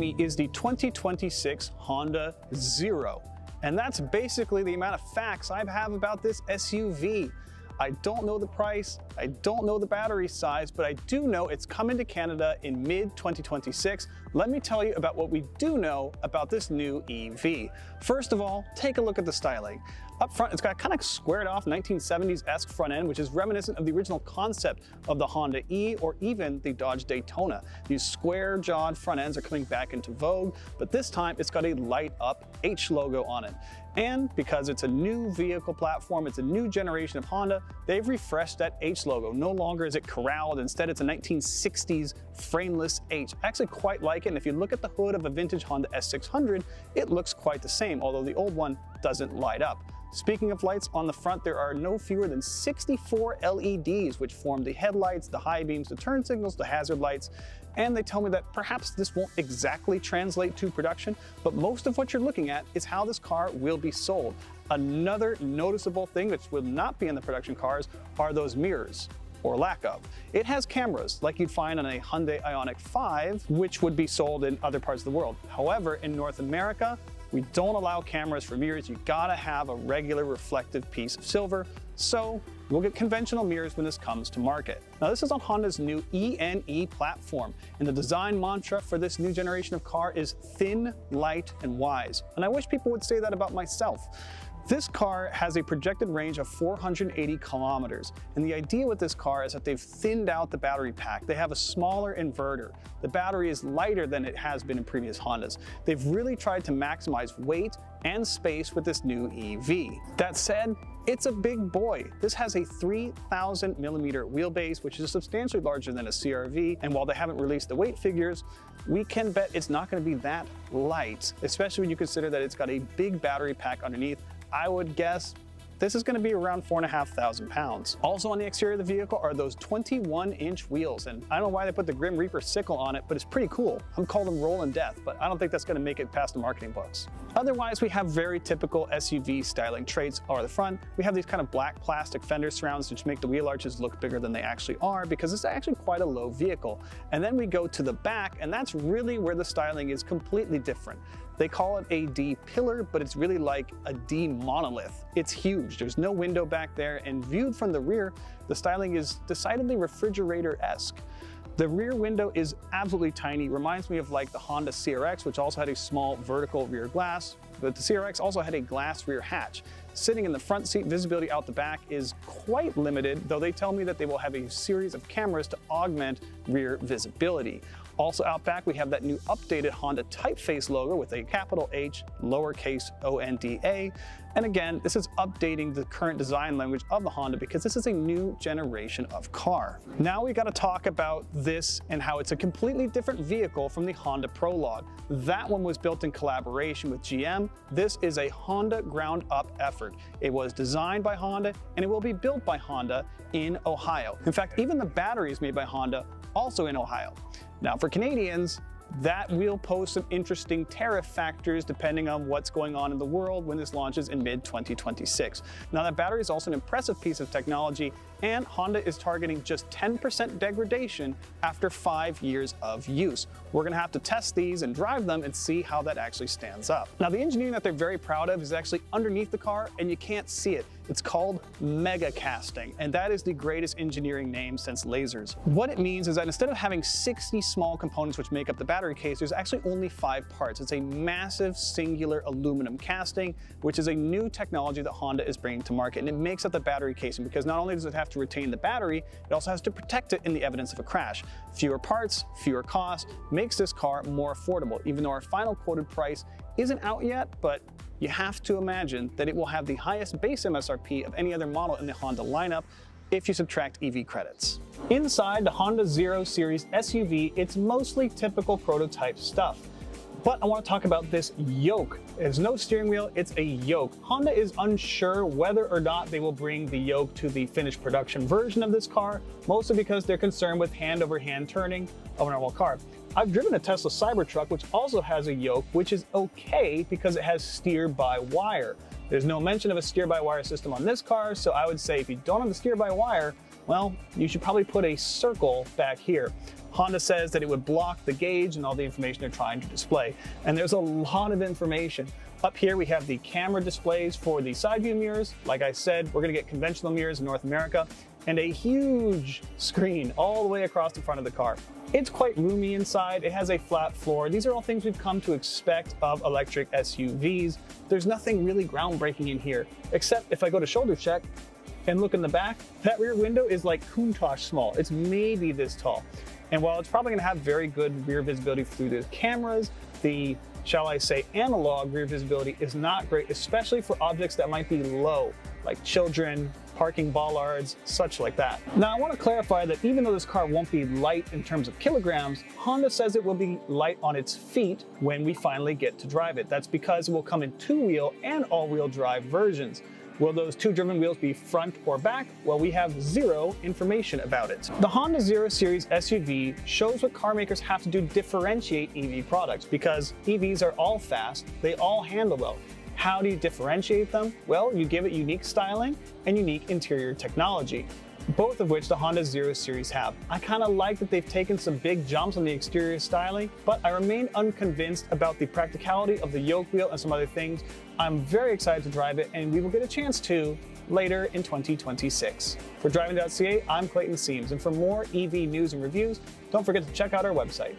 me is the 2026 Honda Zero. And that's basically the amount of facts I have about this SUV. I don't know the price, I don't know the battery size, but I do know it's coming to Canada in mid-2026. Let me tell you about what we do know about this new EV. First of all, take a look at the styling. Up front, it's got kind of squared off 1970s-esque front end, which is reminiscent of the original concept of the Honda E or even the Dodge Daytona. These square-jawed front ends are coming back into vogue, but this time it's got a light-up H logo on it. And because it's a new vehicle platform, it's a new generation of Honda, they've refreshed that H logo. No longer is it corralled, instead it's a 1960s frameless H. I actually quite like it, and if you look at the hood of a vintage Honda S600, it looks quite the same, although the old one doesn't light up. Speaking of lights, on the front there are no fewer than 64 LEDs, which form the headlights, the high beams, the turn signals, the hazard lights, and they tell me that perhaps this won't exactly translate to production, but most of what you're looking at is how this car will be sold. Another noticeable thing which will not be in the production cars are those mirrors, or lack of. It has cameras like you'd find on a Hyundai Ioniq 5, which would be sold in other parts of the world. However, in North America, we don't allow cameras for mirrors. You gotta have a regular reflective piece of silver, so we'll get conventional mirrors when this comes to market. Now this is on Honda's new ENE platform, and the design mantra for this new generation of car is thin, light, and wise. And I wish people would say that about myself. This car has a projected range of 480 kilometers, and the idea with this car is that they've thinned out the battery pack. They have a smaller inverter. The battery is lighter than it has been in previous Hondas. They've really tried to maximize weight and space with this new EV. That said, it's a big boy. This has a 3,000 millimeter wheelbase, which is substantially larger than a CR-V, and while they haven't released the weight figures, we can bet it's not going to be that light, especially when you consider that it's got a big battery pack underneath. I would guess this is going to be around 4,500 pounds. Also on the exterior of the vehicle are those 21-inch wheels, and I don't know why they put the Grim Reaper sickle on it, but it's pretty cool. I'm calling them Rollin' Death, but I don't think that's going to make it past the marketing books. Otherwise, we have very typical SUV styling traits on the front. We have these kind of black plastic fender surrounds which make the wheel arches look bigger than they actually are because it's actually quite a low vehicle. And then we go to the back, and that's really where the styling is completely different. They call it a D pillar, but it's really like a D monolith. It's huge. There's no window back there, and viewed from the rear, the styling is decidedly refrigerator-esque. The rear window is absolutely tiny, reminds me of like the Honda CRX, which also had a small vertical rear glass, but the CRX also had a glass rear hatch. Sitting in the front seat, visibility out the back is quite limited, though they tell me that they will have a series of cameras to augment rear visibility. Also out back, we have that new updated Honda typeface logo with a capital H, lowercase ONDA. And again, this is updating the current design language of the Honda because this is a new generation of car. Now we got to talk about this and how it's a completely different vehicle from the Honda Prologue. That one was built in collaboration with GM. This is a Honda ground up effort. It was designed by Honda and it will be built by Honda in Ohio. In fact, even the battery is made by Honda, also in Ohio. Now for Canadians, that will pose some interesting tariff factors depending on what's going on in the world when this launches in mid-2026. Now that battery is also an impressive piece of technology, and Honda is targeting just 10% degradation after 5 years of use. We're gonna have to test these and drive them and see how that actually stands up. Now the engineering that they're very proud of is actually underneath the car and you can't see it. It's called mega casting, and that is the greatest engineering name since lasers. What it means is that instead of having 60 small components which make up the battery case, there's actually only 5 parts. It's a massive singular aluminum casting, which is a new technology that Honda is bringing to market, and it makes up the battery casing because not only does it have to retain the battery, it also has to protect it in the event of a crash. Fewer parts, fewer costs, makes this car more affordable, even though our final quoted price isn't out yet, but you have to imagine that it will have the highest base MSRP of any other model in the Honda lineup if you subtract EV credits. Inside the Honda Zero Series SUV, it's mostly typical prototype stuff. But I want to talk about this yoke. There's no steering wheel, it's a yoke. Honda is unsure whether or not they will bring the yoke to the finished production version of this car, mostly because they're concerned with hand-over-hand turning of a normal car. I've driven a Tesla Cybertruck, which also has a yoke, which is okay because it has steer-by-wire. There's no mention of a steer-by-wire system on this car, so I would say if you don't have the steer-by-wire, Well, you should probably put a circle back here. Honda says that it would block the gauge and all the information they're trying to display. And there's a lot of information. Up here we have the camera displays for the side view mirrors. Like I said, we're gonna get conventional mirrors in North America, and a huge screen all the way across the front of the car. It's quite roomy inside, it has a flat floor. These are all things we've come to expect of electric SUVs. There's nothing really groundbreaking in here, except if I go to shoulder check and look in the back, that rear window is like Countach small. It's maybe this tall. And while it's probably gonna have very good rear visibility through the cameras, the, shall I say, analog rear visibility is not great, especially for objects that might be low, like children, parking bollards, such like that. Now I want to clarify that even though this car won't be light in terms of kilograms, Honda says it will be light on its feet when we finally get to drive it. That's because it will come in two-wheel and all-wheel drive versions. Will those two driven wheels be front or back? Well, we have zero information about it. The Honda 0 Series SUV shows what car makers have to do to differentiate EV products, because EVs are all fast, they all handle well. How do you differentiate them? Well, you give it unique styling and unique interior technology, both of which the Honda 0 Series have. I kind of like that they've taken some big jumps on the exterior styling, but I remain unconvinced about the practicality of the yoke wheel and some other things. I'm very excited to drive it, and we will get a chance to later in 2026. For Driving.ca, I'm Clayton Seams, and for more EV news and reviews, don't forget to check out our website.